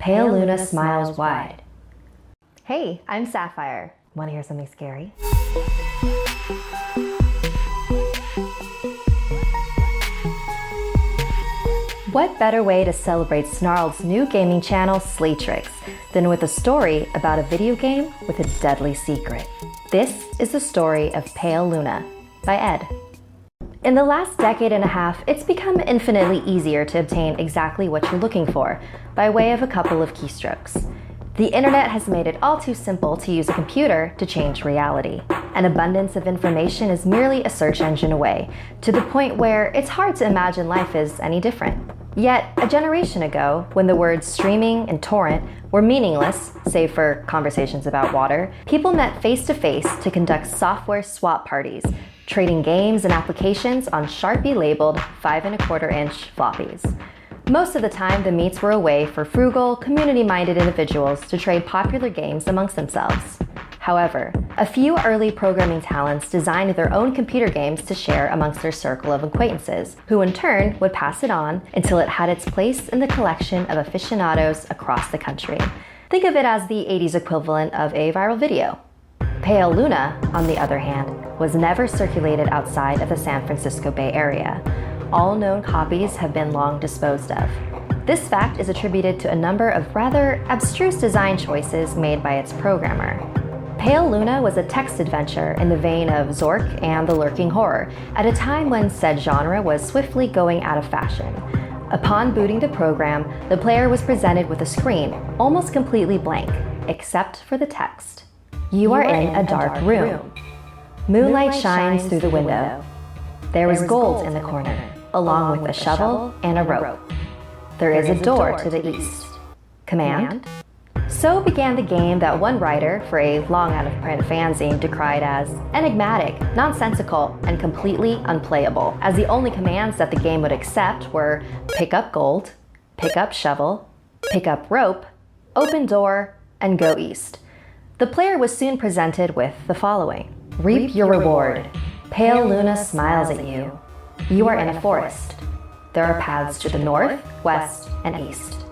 Pale Luna smiles wide. Hey, I'm Sapphire. Want to hear something scary? What better way to celebrate Snarled's new gaming channel, Slaytrix, than with a story about a video game with a deadly secret? This is the story of Pale Luna by Ed. In the last decade and a half, it's become infinitely easier to obtain exactly what you're looking for by way of a couple of keystrokes. The internet has made it all too simple to use a computer to change reality. An abundance of information is merely a search engine away, to the point where it's hard to imagine life is any different. Yet, a generation ago, when the words streaming and torrent were meaningless, save for conversations about water, people met face-to-face to conduct software swap parties, trading games and applications on Sharpie-labeled 5¼ floppies. Most of the time, the meets were a way for frugal, community-minded individuals to trade popular games amongst themselves. However, a few early programming talents designed their own computer games to share amongst their circle of acquaintances, who in turn would pass it on until it had its place in the collection of aficionados across the country. Think of it as the 80s equivalent of a viral video. Pale Luna, on the other hand, was never circulated outside of the San Francisco Bay Area. All known copies have been long disposed of. This fact is attributed to a number of rather abstruse design choices made by its programmer. Pale Luna was a text adventure in the vein of Zork and the Lurking Horror, at a time when said genre was swiftly going out of fashion. Upon booting the program, the player was presented with a screen almost completely blank, except for the text. You are in a dark room. Moonlight shines through the window. There is gold in the corner, along with a shovel and a rope. There is a door to the east. Command? So began the game that one writer for a long out-of-print fanzine decried as enigmatic, nonsensical, and completely unplayable, as the only commands that the game would accept were pick up gold, pick up shovel, pick up rope, open door, and go east. The player was soon presented with the following. Reap your reward. Pale Luna smiles at you. You are in a forest. There are paths to the north, west, and east.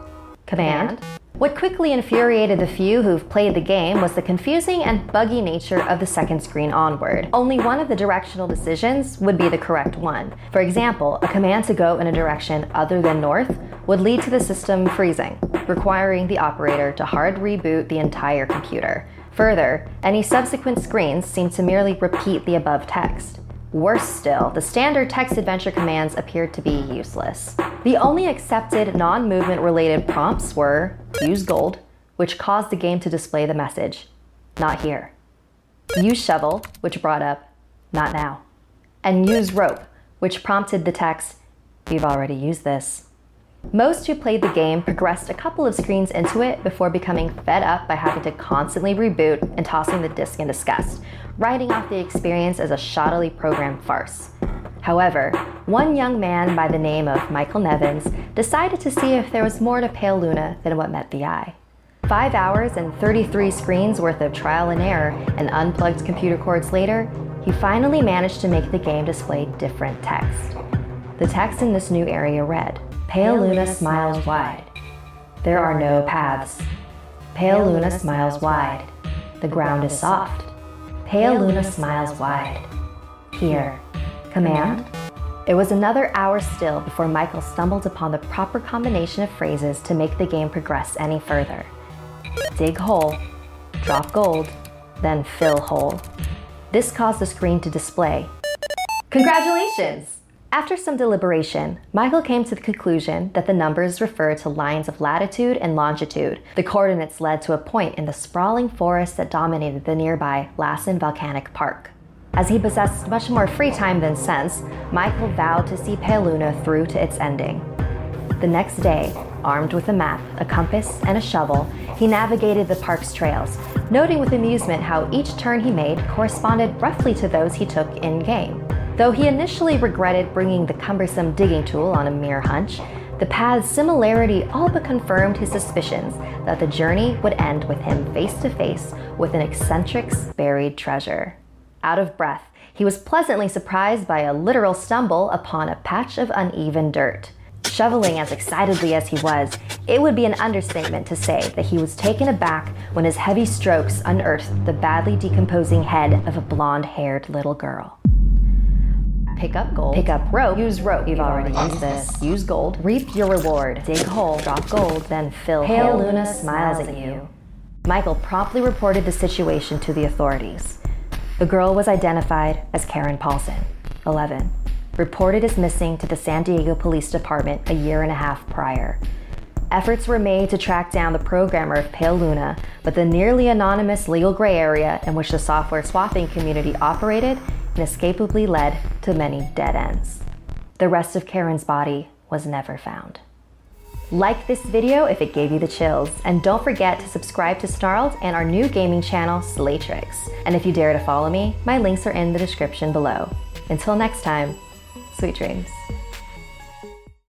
Command? What quickly infuriated the few who've played the game was the confusing and buggy nature of the second screen onward. Only one of the directional decisions would be the correct one. For example, a command to go in a direction other than north would lead to the system freezing, requiring the operator to hard reboot the entire computer. Further, any subsequent screens seem to merely repeat the above text. Worse still, the standard text adventure commands appeared to be useless. The only accepted non-movement related prompts were use gold, which caused the game to display the message, not here. Use shovel, which brought up, not now. And use rope, which prompted the text, you've already used this. Most who played the game progressed a couple of screens into it before becoming fed up by having to constantly reboot and tossing the disc in disgust, writing off the experience as a shoddily programmed farce. However, one young man by the name of Michael Nevins decided to see if there was more to Pale Luna than what met the eye. 5 hours and 33 screens worth of trial and error and unplugged computer cords later, he finally managed to make the game display different text. The text in this new area read, Pale Luna smiles wide. There are no paths. Pale Luna smiles wide. The ground is soft. Pale Luna smiles wide. Here. Command? It was another hour still before Michael stumbled upon the proper combination of phrases to make the game progress any further. Dig hole, drop gold, then fill hole. This caused the screen to display. Congratulations! After some deliberation, Michael came to the conclusion that the numbers referred to lines of latitude and longitude. The coordinates led to a point in the sprawling forest that dominated the nearby Lassen Volcanic Park. As he possessed much more free time than sense, Michael vowed to see Pale Luna through to its ending. The next day, armed with a map, a compass, and a shovel, he navigated the park's trails, noting with amusement how each turn he made corresponded roughly to those he took in-game. Though he initially regretted bringing the cumbersome digging tool on a mere hunch, the path's similarity all but confirmed his suspicions that the journey would end with him face to face with an eccentric's buried treasure. Out of breath, he was pleasantly surprised by a literal stumble upon a patch of uneven dirt. Shoveling as excitedly as he was, it would be an understatement to say that he was taken aback when his heavy strokes unearthed the badly decomposing head of a blonde-haired little girl. Pick up gold. Pick up rope. Use rope. You've already used this. Use gold. Reap your reward. Dig hole. Drop gold. Then fill. Pale Luna smiles at you. Michael promptly reported the situation to the authorities. The girl was identified as Karen Paulson, 11, reported as missing to the San Diego Police Department a year and a half prior. Efforts were made to track down the programmer of Pale Luna, but the nearly anonymous legal gray area in which the software swapping community operated inescapably led to many dead ends. The rest of Karen's body was never found. Like this video if it gave you the chills, and don't forget to subscribe to Snarled and our new gaming channel, Slaytrix. And if you dare to follow me, my links are in the description below. Until next time, sweet dreams.